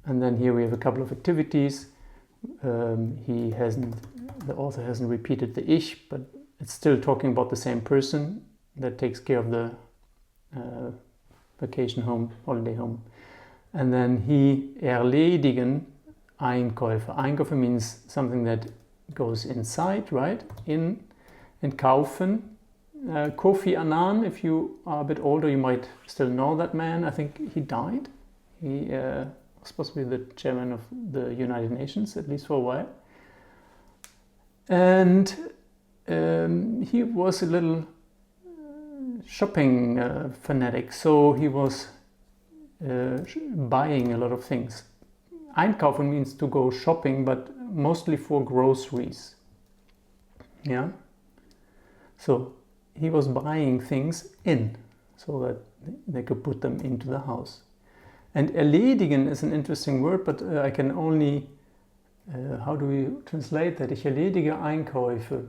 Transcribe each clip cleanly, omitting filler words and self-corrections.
And then here we have a couple of activities. The author hasn't repeated the ich, but it's still talking about the same person that takes care of the vacation home, holiday home. And then he erledigen Einkäufe. Einkäufe means something that goes inside, right? In and kaufen. Kofi Annan, if you are a bit older, you might still know that man. I think he died. He was supposed to be the chairman of the United Nations, at least for a while. And he was a little shopping fanatic, so he was buying a lot of things. Einkaufen means to go shopping, but mostly for groceries. Yeah. So he was buying things in, so that they could put them into the house. And erledigen is an interesting word, but I can only, how do we translate that? Ich erledige Einkäufe.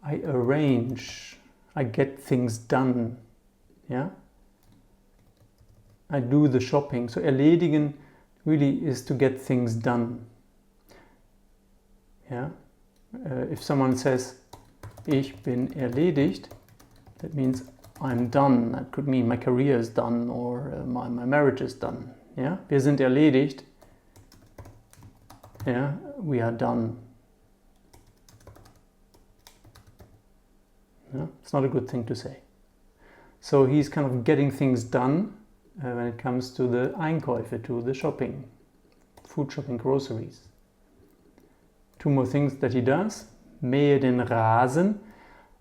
I arrange, I get things done. Yeah? I do the shopping. So erledigen really is to get things done. Yeah? If someone says, ich bin erledigt, that means I'm done. That could mean my career is done or my marriage is done. Yeah? Wir sind erledigt. Yeah? We are done. Yeah? It's not a good thing to say. So he's kind of getting things done when it comes to the Einkäufe, to the shopping, food shopping, groceries. Two more things that he does. Mähe den Rasen.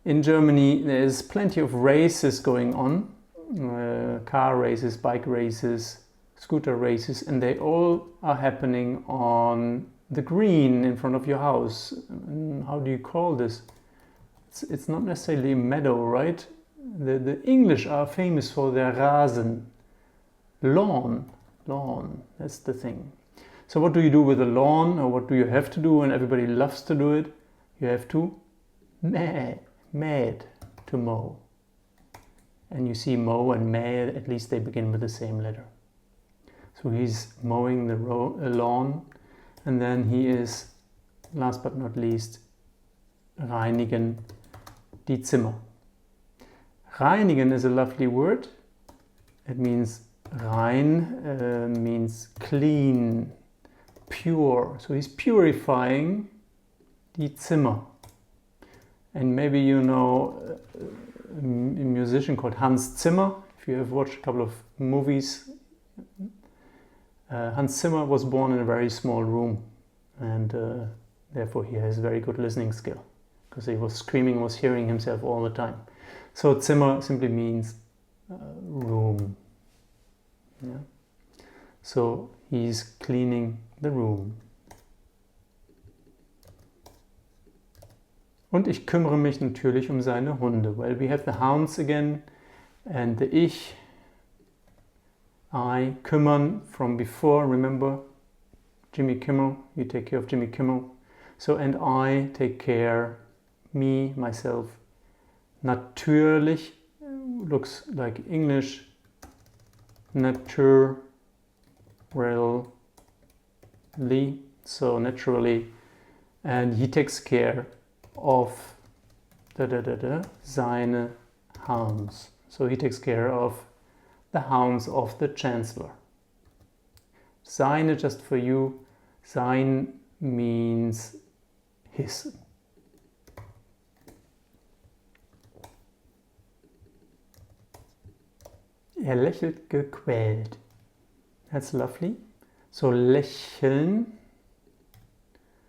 In Germany there's plenty of races going on. Car races, bike races, scooter races, and they all are happening on the green in front of your house. How do you call this? It's not necessarily a meadow, right? The English are famous for their Rasen. Lawn, that's the thing. So what do you do with a lawn, or what do you have to do, and everybody loves to do it? You have to mäht, to mow. And you see mow and mäh, at least they begin with the same letter. So he's mowing the lawn, and then he is, last but not least, reinigen die Zimmer. Reinigen is a lovely word. It means rein, means clean, pure. So he's purifying die Zimmer. And maybe you know a musician called Hans Zimmer. If you have watched a couple of movies, Hans Zimmer was born in a very small room, and therefore he has very good listening skill, because he was screaming, was hearing himself all the time. So Zimmer simply means room. Yeah? So he's cleaning the room. Und ich kümmere mich natürlich um seine Hunde. Well, we have the hounds again, and the ich, I, kümmern from before. Remember, Jimmy Kimmel, you take care of Jimmy Kimmel. So, and I take care, me, myself. Natürlich looks like English. Naturally, so naturally. And he takes care of seine hounds. So he takes care of the hounds of the Chancellor. Seine, just for you, sein means his. Er lächelt gequält. That's lovely. So lächeln.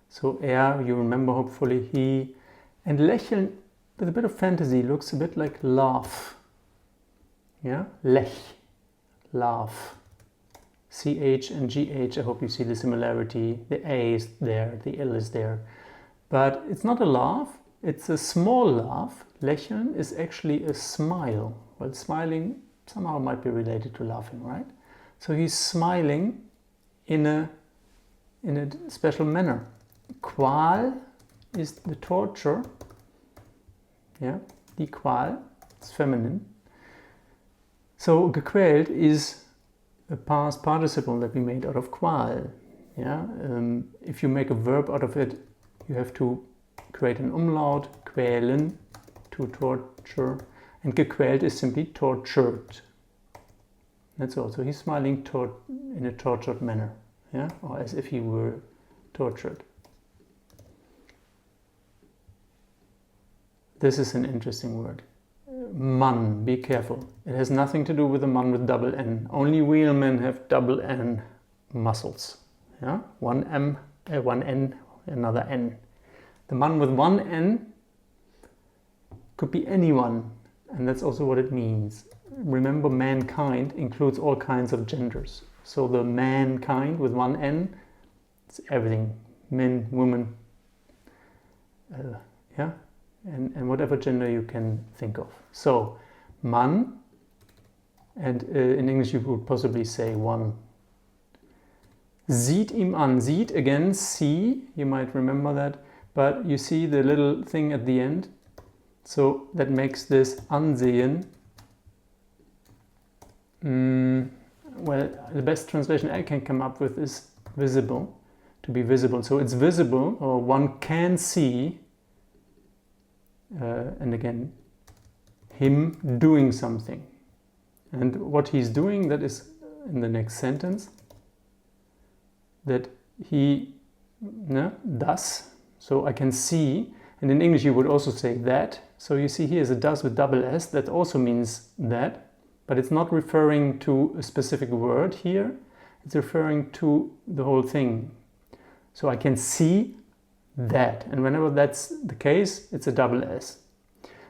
So er, you remember hopefully he. And lächeln with a bit of fantasy looks a bit like laugh. Yeah? Lech. Laugh. CH and GH, I hope you see the similarity. The A is there, the L is there. But it's not a laugh, it's a small laugh. Lächeln is actually a smile. Well, smiling somehow might be related to laughing, right? So he's smiling in a special manner. Qual is the torture. Yeah, die Qual, it's feminine. So gequält is a past participle that we made out of qual. Yeah? If you make a verb out of it, you have to create an umlaut, quälen, to torture, and gequält is simply tortured. That's all. So he's smiling in a tortured manner, yeah, or as if he were tortured. This is an interesting word. Mann, be careful. It has nothing to do with the man with double N. Only real men have double N muscles. Yeah, one N, another N. The man with one N could be anyone, and that's also what it means. Remember, mankind includes all kinds of genders. So the mankind with one N, it's everything. Men, women, yeah, and whatever gender you can think of. So, Mann, and in English you would possibly say one. Sieht ihm an. Sieht, again, see, you might remember that, but you see the little thing at the end. So that makes this ansehen. Well, the best translation I can come up with is visible, to be visible. So it's visible, or one can see, and again, him doing something. And what he's doing, that is in the next sentence, that he does. So I can see, and in English you would also say that. So you see here is a does with double S, that also means that. But it's not referring to a specific word here, it's referring to the whole thing. So I can see that, and whenever that's the case, it's a double S.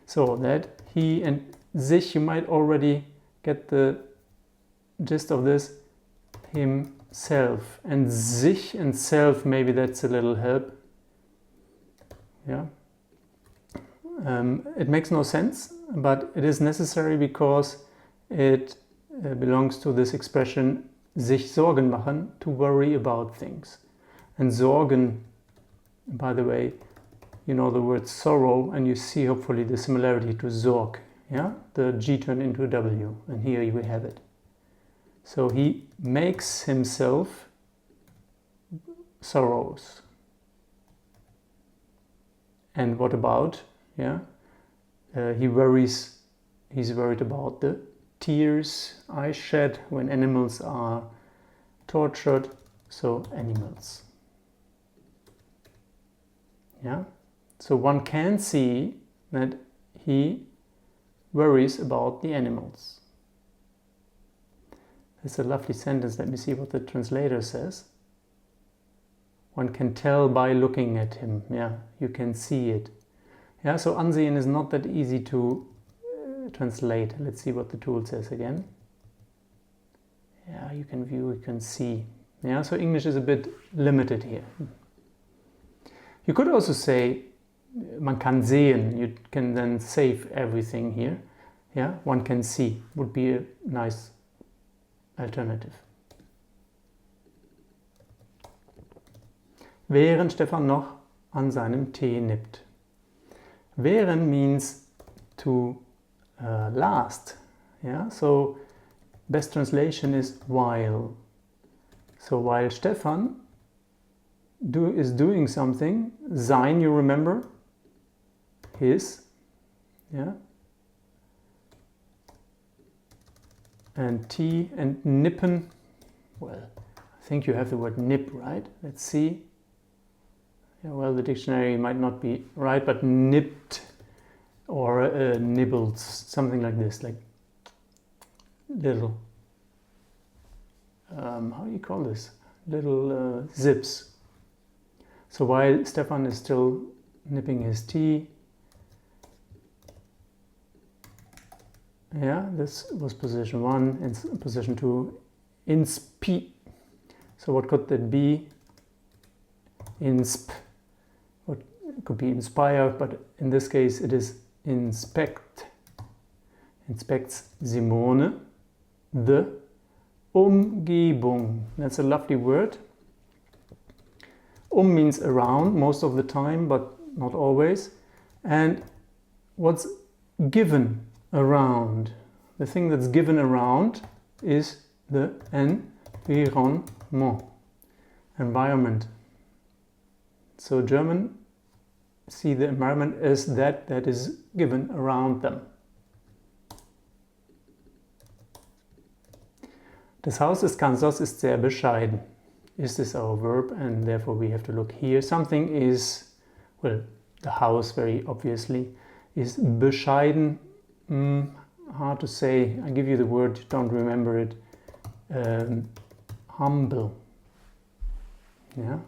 So that, he, and sich, you might already get the gist of this, himself. And sich and self, maybe that's a little help. Yeah. It makes no sense, but it is necessary because it belongs to this expression, sich Sorgen machen, to worry about things. And Sorgen, by the way, you know the word sorrow, and you see hopefully the similarity to Sorg. Yeah? The G turned into a W, and here we have it. So he makes himself sorrows. And what about? Yeah, he's worried about the tears I shed when animals are tortured, so animals. Yeah, so one can see that he worries about the animals. That's a lovely sentence. Let me see what the translator says. One can tell by looking at him. Yeah, you can see it. Yeah, so ansehen is not that easy to translate. Let's see what the tool says again. Yeah, you can view, you can see. Yeah, so English is a bit limited here. You could also say, man kann sehen. You can then save everything here. Yeah, one can see would be a nice alternative. Während Stefan noch an seinem Tee nippt. Während means to last. Yeah, so best translation is while. So while Stefan is doing something, sein, you remember, his, yeah, and tea and nippen. Well, I think you have the word nip, right? Let's see. Yeah, well, the dictionary might not be right, but nipped or nibbled, something like this, like little, how do you call this? Little zips. So while Stefan is still nipping his tea, yeah, this was position 1, and position 2, insp. So what could that be? Insp. It could be inspire, but in this case it is inspect. Inspects Simone the Umgebung. That's a lovely word. Means around most of the time, but not always. And what's given around? The thing that's given around is the environment. So German see the environment as that is given around them. Das Haus des Kanzlers ist sehr bescheiden. Is this our verb? And therefore we have to look here. Something is, well, the house very obviously is bescheiden. Hard to say. I give you the word, don't remember it. Humble. Yeah,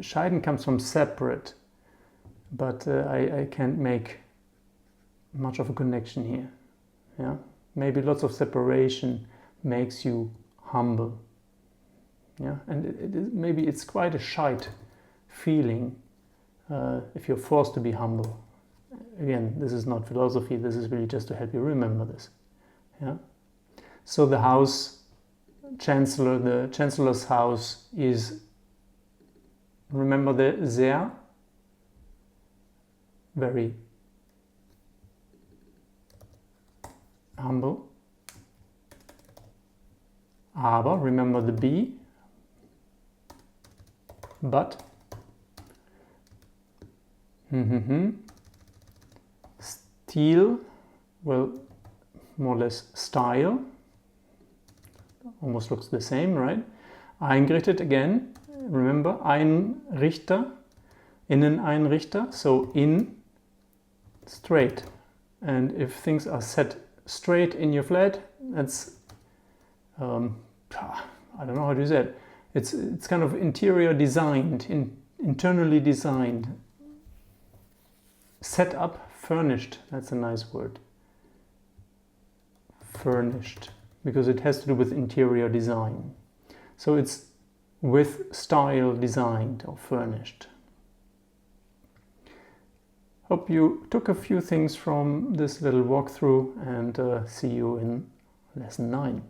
scheiden comes from separate, but I can't make much of a connection here. Yeah, maybe lots of separation makes you humble. Yeah, and maybe it's quite a shite feeling if you're forced to be humble. Again, this is not philosophy, this is really just to help you remember this. Yeah. So the house chancellor, the chancellor's house is, remember the sehr, very humble. Aber, remember the be, but. Stil, well, more or less style, almost looks the same, right? Eingerichtet again, remember, Einrichter, Inneneinrichter, so in, straight. And if things are set straight in your flat, that's, I don't know how to say it. It's kind of interior designed, internally designed. Set up, furnished, that's a nice word. Furnished, because it has to do with interior design. So it's with style designed or furnished. Hope you took a few things from this little walkthrough, and see you in lesson 9.